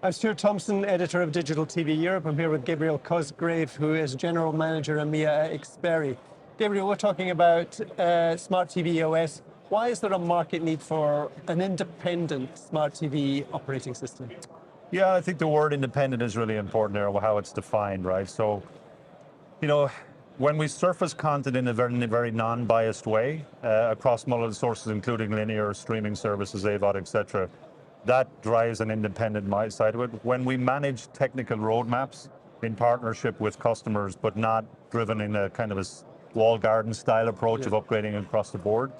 I'm Stuart Thompson, editor of Digital TV Europe. I'm here with Gabriel Cosgrave, who is General Manager EMEA at Xperi. Gabriel, we're talking about Smart TV OS. Why is there a market need for an independent Smart TV operating system? Yeah, I think the word independent is really important there, how it's defined, right? So, when we surface content in a very non-biased way across multiple sources, including linear, streaming services, AVOD, etc., that drives an independent side of it. When we manage technical roadmaps in partnership with customers, but not driven in a kind of a walled garden style approach of upgrading across the board.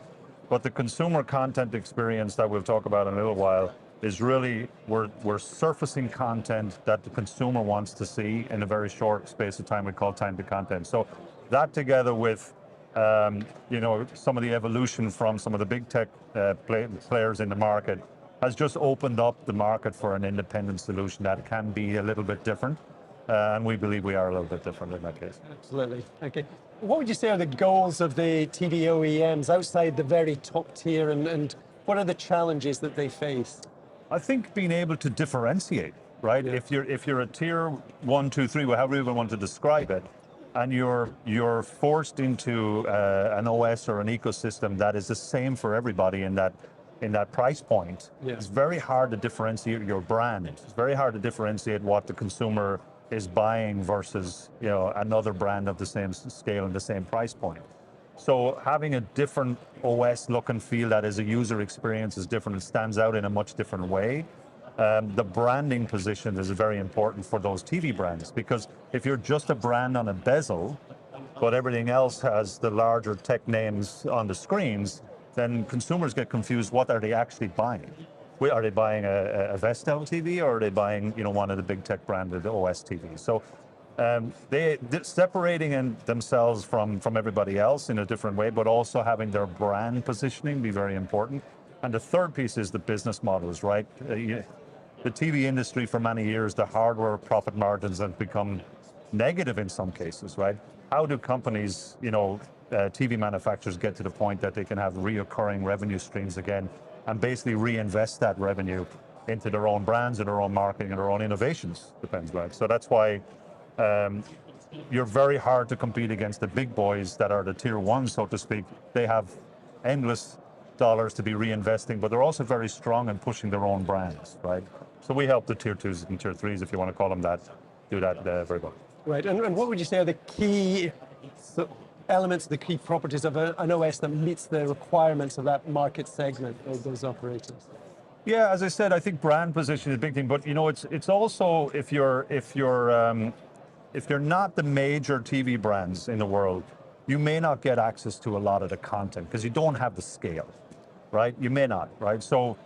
But the consumer content experience that we'll talk about in a little while is really, we're surfacing content that the consumer wants to see in a very short space of time. We call time to content. So that together with some of the evolution from some of the big tech players in the market has just opened up the market for an independent solution that can be a little bit different. And we believe we are a little bit different in that case. Absolutely. Okay. What would you say are the goals of the TV OEMs outside the very top tier, and what are the challenges that they face? I think being able to differentiate, right? Yeah. If you're a tier 1, 2, 3, however you want to describe it, and you're forced into an OS or an ecosystem that is the same for everybody in that price point, it's very hard to differentiate your brand. It's very hard to differentiate what the consumer is buying versus another brand of the same scale and the same price point. So having a different OS look and feel that as a user experience is different, it stands out in a much different way. The branding position is very important for those TV brands, because if you're just a brand on a bezel, but everything else has the larger tech names on the screens, then consumers get confused. What are they actually buying? Are they buying a Vestel TV, or are they buying one of the big tech branded OS TVs? So they separating themselves from everybody else in a different way, but also having their brand positioning be very important. And the third piece is the business models, right? The TV industry for many years, the hardware profit margins have become negative in some cases, right? How do companies, TV manufacturers get to the point that they can have reoccurring revenue streams again and basically reinvest that revenue into their own brands and their own marketing and their own innovations, depends, right? So that's why you're very hard to compete against the big boys that are the tier 1, so to speak. They have endless dollars to be reinvesting, but they're also very strong in pushing their own brands, right? So we help the tier 2s and tier 3s, if you want to call them that, do that very well. Right, and what would you say are the key elements, the key properties of an OS that meets the requirements of that market segment of those operators? Yeah, as I said, I think brand position is a big thing, but it's also if you're not the major TV brands in the world, you may not get access to a lot of the content because you don't have the scale, right? You may not, right? So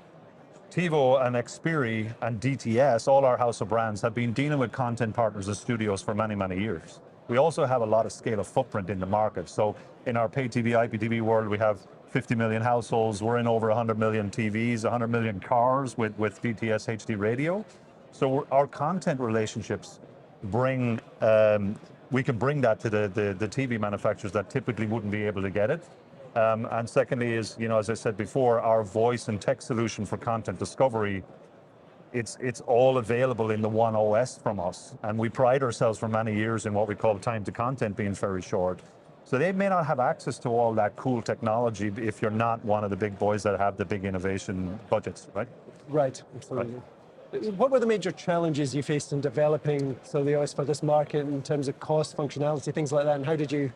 TiVo and Xperi and DTS, all our house of brands, have been dealing with content partners and studios for many, many years. We also have a lot of scale of footprint in the market. So in our pay TV, IPTV world, we have 50 million households. We're in over 100 million TVs, 100 million cars with DTS HD radio. So our content relationships bring, we can bring that to the TV manufacturers that typically wouldn't be able to get it. And secondly is, as I said before, our voice and tech solution for content discovery, it's all available in the one OS from us. And we pride ourselves for many years in what we call time to content being very short. So they may not have access to all that cool technology if you're not one of the big boys that have the big innovation budgets, right? Right, absolutely. Right. What were the major challenges you faced in developing the OS for this market in terms of cost, functionality, things like that, and how did you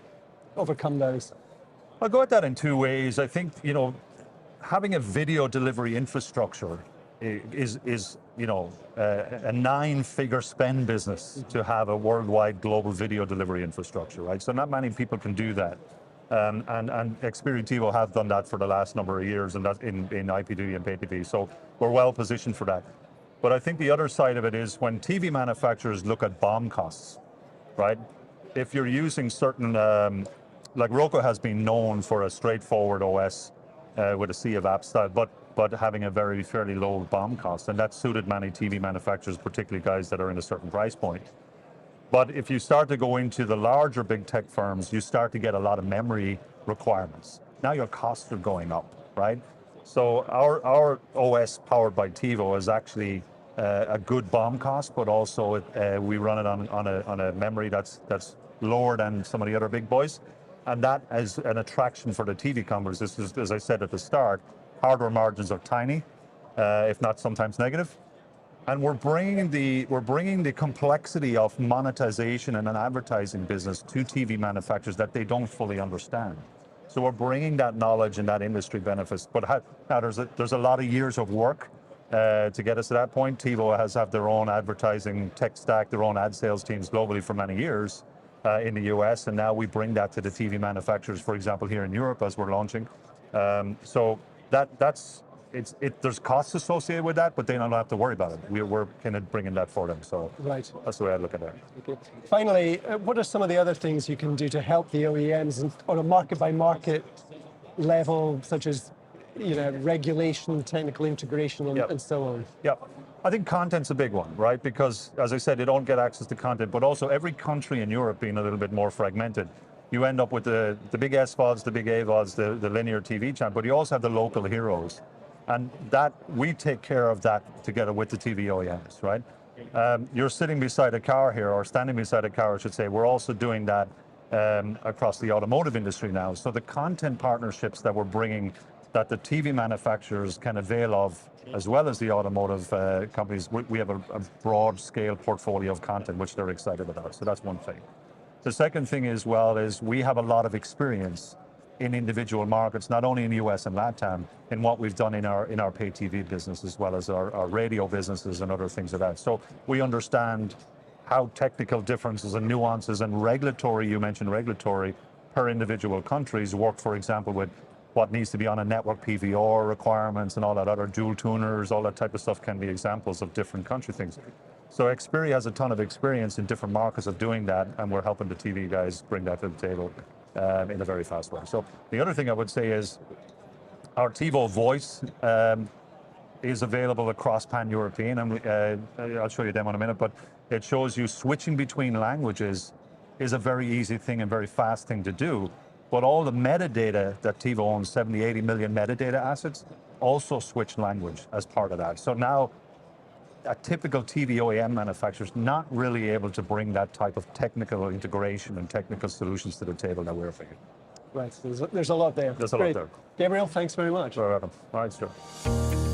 overcome those? I'll go at that in two ways. I think, having a video delivery infrastructure is a 9-figure spend business to have a worldwide global video delivery infrastructure, right? So not many people can do that. And Xperi TiVo have done that for the last number of years, and that in IPTV and pay TV. So we're well positioned for that. But I think the other side of it is when TV manufacturers look at BOM costs, right? If you're using certain, like Roku has been known for a straightforward OS with a sea of apps style, but having a fairly low BOM cost, and that suited many TV manufacturers, particularly guys that are in a certain price point. But if you start to go into the larger big tech firms, you start to get a lot of memory requirements. Now your costs are going up, right? So our OS powered by TiVo is actually a good BOM cost, but also we run it on a memory that's lower than some of the other big boys. And that is an attraction for the TV companies. This is, as I said at the start, hardware margins are tiny, if not sometimes negative. And we're bringing the complexity of monetization and an advertising business to TV manufacturers that they don't fully understand. So we're bringing that knowledge and that industry benefits. But now there's a lot of years of work to get us to that point. TiVo has had their own advertising tech stack, their own ad sales teams globally for many years in the US, and now we bring that to the TV manufacturers, for example, here in Europe as we're launching. So there's costs associated with that, but they don't have to worry about it. We're kind of bringing that for them. So right. That's the way I look at it. Okay. Finally, what are some of the other things you can do to help the OEMs on a market by market level, such as regulation, technical integration, and so on? Yeah, I think content's a big one, right? Because as I said, you don't get access to content, but also every country in Europe being a little bit more fragmented, you end up with the big SVODs, the big AVODs, the linear TV channel, but you also have the local heroes. And that we take care of that together with the TV OEMs, right? You're sitting beside a car here, or standing beside a car, I should say. We're also doing that across the automotive industry now. So the content partnerships that we're bringing that the TV manufacturers can avail of, as well as the automotive companies, we have a broad scale portfolio of content, which they're excited about. So that's one thing. The second thing is we have a lot of experience in individual markets, not only in the US and LATAM, in what we've done in our pay TV business, as well as our radio businesses and other things like that. So we understand how technical differences and nuances and regulatory, you mentioned regulatory, per individual countries work, for example, with what needs to be on a network PVR requirements and all that other dual tuners, all that type of stuff can be examples of different country things. So Xperi has a ton of experience in different markets of doing that, and we're helping the TV guys bring that to the table in a very fast way. So the other thing I would say is our TiVo Voice is available across pan-European, and I'll show you a demo in a minute, but it shows you switching between languages is a very easy thing and very fast thing to do. But all the metadata that TiVo owns, 70, 80 million metadata assets, also switch language as part of that. So now a typical TV OEM manufacturer is not really able to bring that type of technical integration and technical solutions to the table that we're bringing. Right, there's a lot there. There's a lot there. Gabriel, thanks very much. You're welcome. All right, sure.